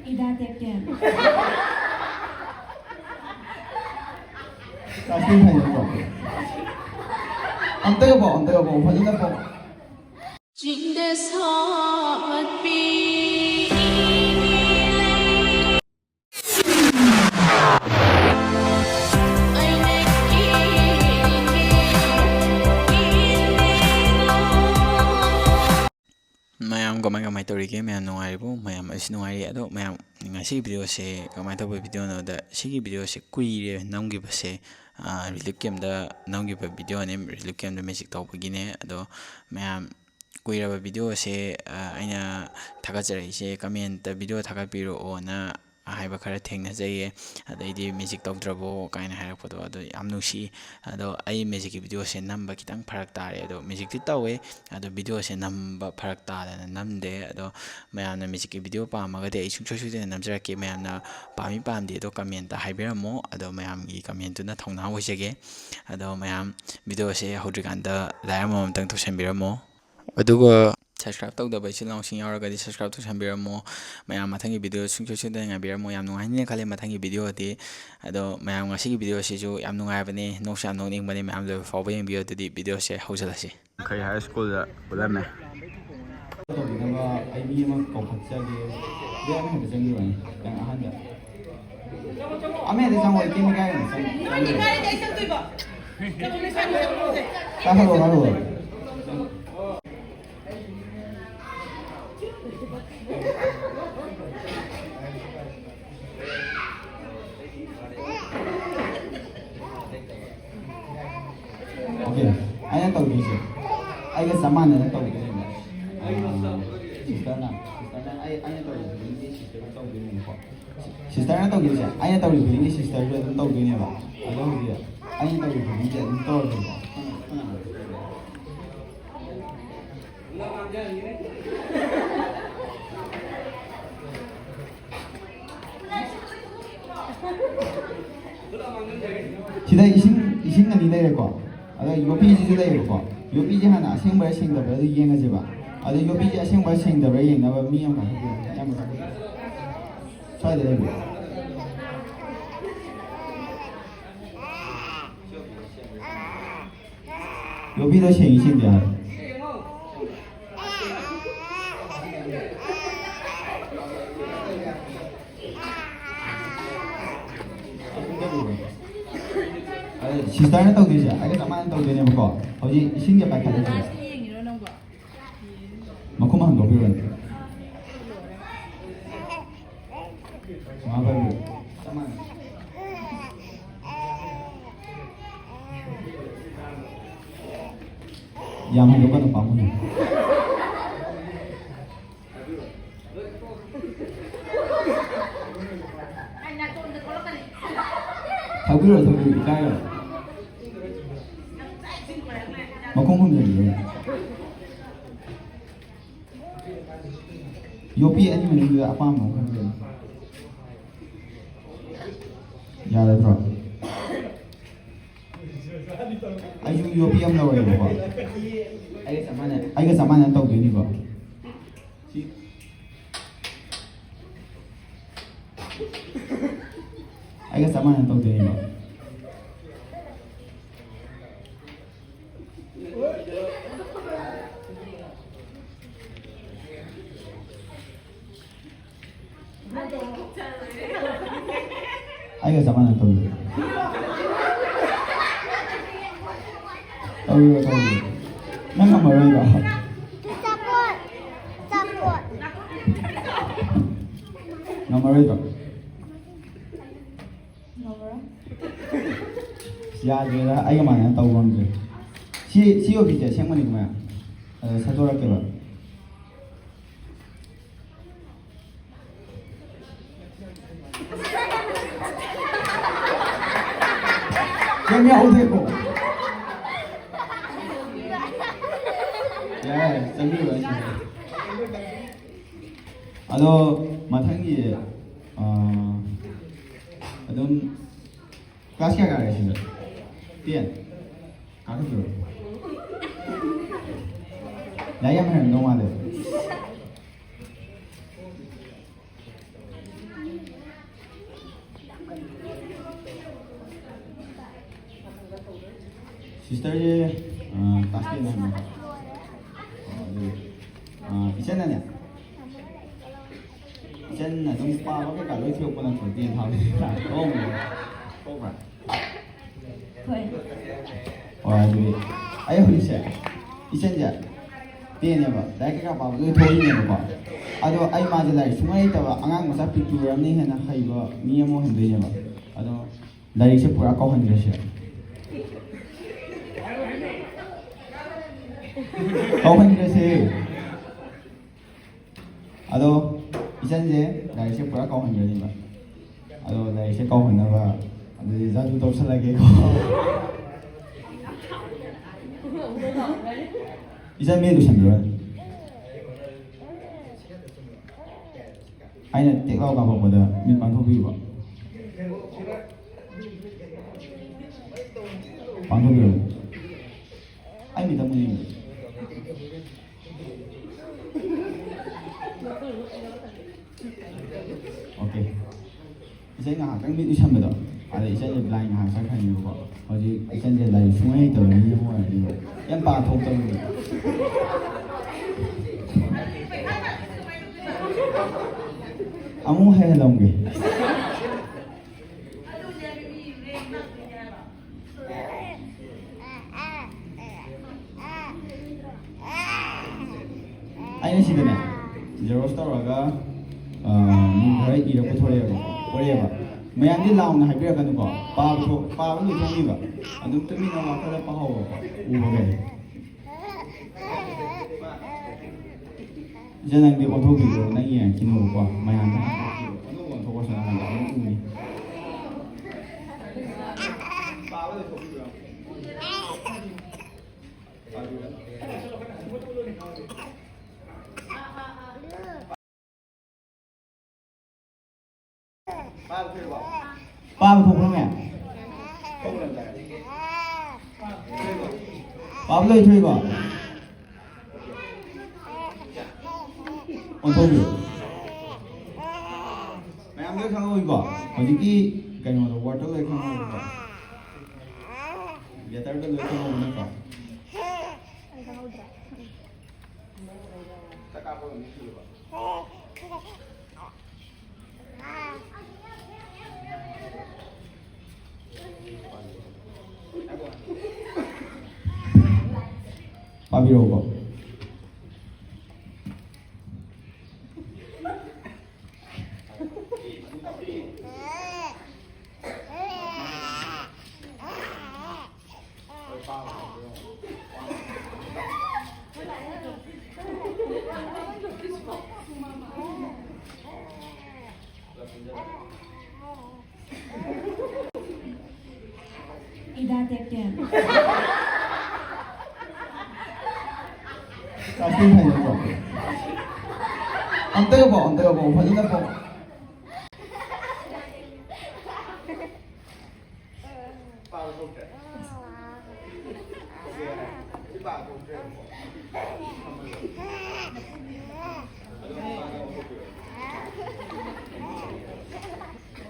이다 대견. 자신 있는 거. 안 뜨거워, 안 뜨거워. 완전 뜨거워. mayam kamay tawrige mayam nungaribu mayam asi nungari ado mayam ngasi video se kamay tawbo video no da sigi video se kuire namgiba se relief camp da namgiba video ne relief camp da magic tawbagine ado mayam kuiraba video se aina thagajarai se comment da video thagapiro ona haiba khara thengna jaiye adaidi magic tawdrabo kaina hairapado ado yam nusi ado ai magic video se namba kitang pharak tare ado magic ti tawe ado video se namba pharak tadana namde ado mayamna magic video pamagade ai sungchosu de namjarake mayamna pami pamde ado comment ta haibiramo ado mayam gi comment tuna thongna hoisege ado mayam video se hodrikanda lairamo amtang thosanbiramo adugo subscribe tawdaba ichilong sing yauragadi subscribe thosanbiramo mayam mathangi video sungchosuda ngabiramo yam nungaini khale mathangi video ati ado mayam ngasi video sisu yam nungaibane noksha nongningbane mayam lo fawba yeng video ati video se haujalasi kai high school da ulame I mean, I'm going to tell you, I'm going to tell you, I'm going to tell you, I'm going to Okay, I told you. I get some money. I told you. Sister na, I told you. Sister told you. Sister na told you. I told you. Sister told you. I told you. I told you. Told you. 시대 이신 건 이래고 아다 요 비지 되고 요 비지 하나 생발 생더버 이행하지 봐 아다 요 비지 생발 생더버 이행나버 미용 가고 야뭐 잘 되고 요 비도 생이신데 시스터는 또 되지. 아게 잠만 또 되냐 뭐. 어디 신경 받게 되지. 뭐고만 노비는. 마바루. 잠만. 야만 요거는 바보네. 더비로 이가요. 마콩콩들이 요비 아니면 이거 아빠 마콩콩들 야래 들어 아유 요비 안 나와요 봐 아이가 사만한 또 되니 봐 아이가 사만한 또 되니 봐 아이가 자만한 떠올려 맨날 뭐야 이거 뭐야 야제가 아이가 많아 떠오르는 건데 시오비제 생문이 뭐야 사조할게 봐 재미없고 예, 재미없어 아도 마탕기 아좀 클래스 가겠습니다 bien 가르쳐 나야만 너무 안 돼 시스터의 따스티는 합니다. 이제는 이제는 좀 빠르게 가로 튀어보는 거기에 다 너무 over. 와주리 아예 흘리세 이젠자 비에네바 다이가 바로 토이네바 아도 아이 마즈라이 숭아이다와 안강 마사 피투라니 해나 하이바 미야모 흔들려바 아도 라이세 pu라 거 흔들셔 거 흔들세 아도 이젠제 라이세 pu라 거 흔들리바 아도 라이세 거 흔나바 아도 자주 도살라게 거 이제 메도 샴비런 아이는 떼가고 가보보다 민방 토비고 방토비로 아이 미다 문이 오케이 이제 나 항상 미도 샴비다 아니 이제 라인 항상 하는 거 어디 이제 라인 중앙에 있던 이 뭐야 연바 통통 아무 해 넘게 아이는 시드네 제로스터가 민가에 이렇게 토레가 mayamdi launa haibirakanuko paablu thongiba adum tumina wakala pahawo ubage janangde othobigo nangi kinu ko mayamda anu ko thobo sana ga uni paablu thobigo Ba thuộc không mẹ? Ba lấy thuê vào. Thôi được. Mẹ ăn nước không ơi vào. Ở những cái mà đồ water lấy không ơi vào. Giờ tao cái lấy không ơi vào. Ta cà phê mình chưa vào. Pabirogo. Ida Teptian. Kasih saya kok. Ante kok, padahal kok.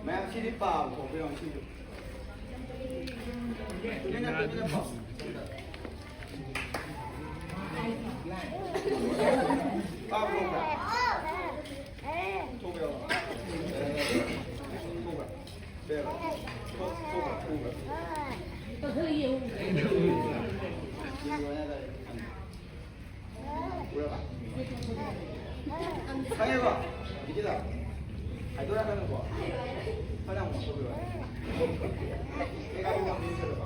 Mẹ chỉ đi bảo của cái ông chị. 상해봐. 이기다. 잘 돌아가는 거. 사냥 못 보여. 내가 이거 민세로 봐.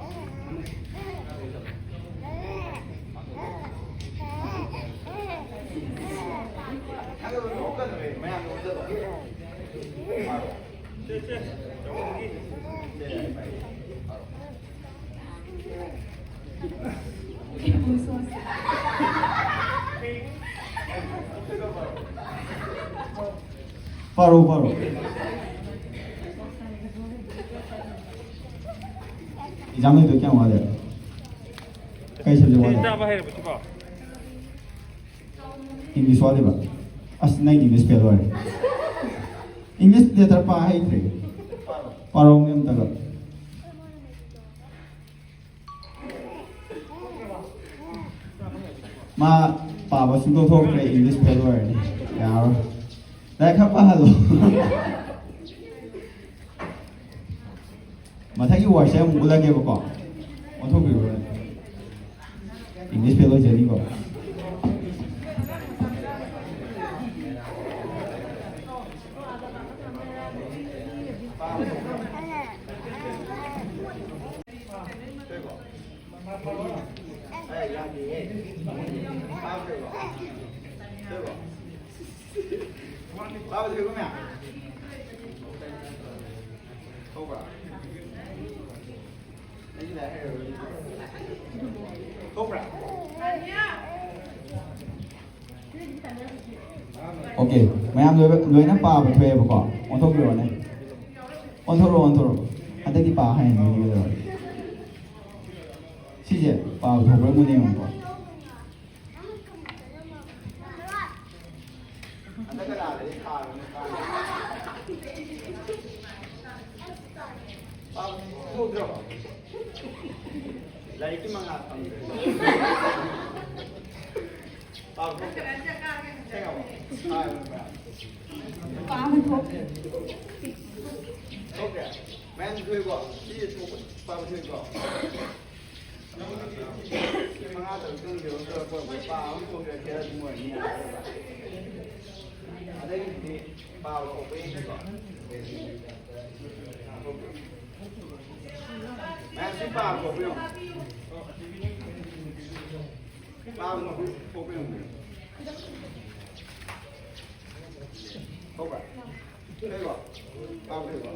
상해보면 없거든 왜? 마냥 먼저 봐. 바로. 네, 빨리. 바로. 바로. 이 장면도 क्या हुआ है? कैसे जवाब? English वाले बा. अस नहीं English पे वाले. इंग्लिश दे तरफ आ है थे. पारो में तक. ꯃꯥ ꯄꯥꯕ ꯁꯨꯡꯊꯣꯛ ꯊꯣꯛꯇ꯭ꯔꯦ ꯏꯪꯂꯤꯁ ꯐꯦꯜ ꯑꯣꯏꯔꯅꯤ ꯌꯥꯔꯣꯏ ꯂꯥꯏꯔꯤꯛ ꯈꯔ ꯄꯥꯍꯜꯂꯣ ꯃꯊꯪꯒꯤ ꯋꯥꯔꯗꯁꯦ ꯑꯃꯨꯛ ꯎꯠꯂꯒꯦꯕꯀꯣ ꯑꯣꯟꯊꯣꯛꯄꯤꯔꯣ ꯏꯪꯂꯤꯁ ꯐꯦꯜ ꯑꯣꯏꯖꯅꯤꯀꯣ Bao nhiêu không mẹ? Không phải. Đấy là không phải. Ok, mayam lối nó pa bật thuê vào cỏ, on thốt rồi này, on thốt rồi, anh thấy đi pa hay người rồi, chị chị pa thốt với mua nhiều không? Lagi mana? Paano po? Okay. Man thuê qua, chị thu pa thuê qua. Mga tự tương điều cơ của pa không thu được kia thì mua nhà. Ở đây thì pa có bên qua. Man si pa có bên. Pa có bên. Không phải. Đây gọi. Pa thuê qua.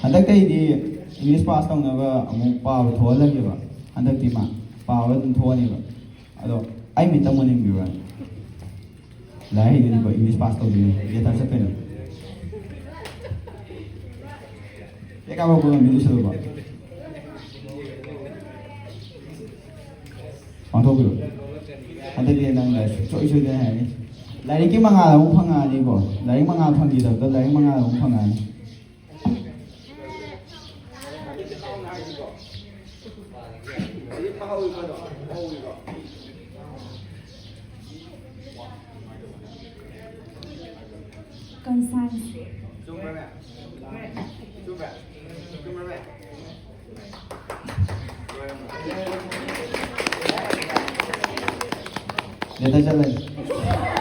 ꯍꯟꯗꯛꯇꯩꯗꯤ English pass ꯇꯧꯅꯕ ꯑꯃꯨꯛ ꯄꯥꯕ ꯊꯣꯛꯍꯜꯂꯒꯦꯕ ꯍꯟꯗꯛꯇꯤ ꯃꯥ ꯄꯥꯕ ꯑꯗꯨꯝ ꯊꯣꯛꯑꯅꯦꯕ ꯑꯗꯣ ꯑꯩ ꯃꯤꯠꯇ ꯃꯨꯟꯅꯤꯡꯕꯤꯕ ꯂꯥꯏꯔꯤꯛ ꯍꯩꯗꯣꯏꯅꯤꯀꯣ ꯏꯪꯂꯤꯁ ꯄꯥꯁ ꯇꯧꯗꯣꯏꯅꯤ ꯂꯦꯇꯔ ꯆꯠꯇꯣꯏꯅꯤ ꯍꯦꯛ ꯀꯥꯞꯄꯛꯄ ꯂꯝꯕꯤ ꯂꯣꯏꯁꯤꯜꯂꯨꯀꯣ ꯄꯥꯡꯊꯣꯛꯄꯤꯔꯣ ꯍꯟꯗꯛꯇꯤ ꯅꯪ ꯁꯨꯡꯁꯣꯏ ꯁꯣꯏꯗꯅ ꯍꯥꯏꯔꯅꯤ ꯂꯥꯏꯔꯤꯛꯀꯤ ꯃꯉꯥꯜ ꯑꯃꯨꯛ ꯐꯪꯉꯛꯑꯅꯤꯀꯣ ꯂꯥꯏꯔꯤꯛ ꯃꯉꯥꯜ ꯐꯪꯈꯤꯗꯕꯗ ꯂꯥꯏꯔꯤꯛ ꯃꯉꯥꯜ ꯑꯃꯨꯛ ꯐꯪꯉꯛꯑꯅꯤ Constance. Letter challenge.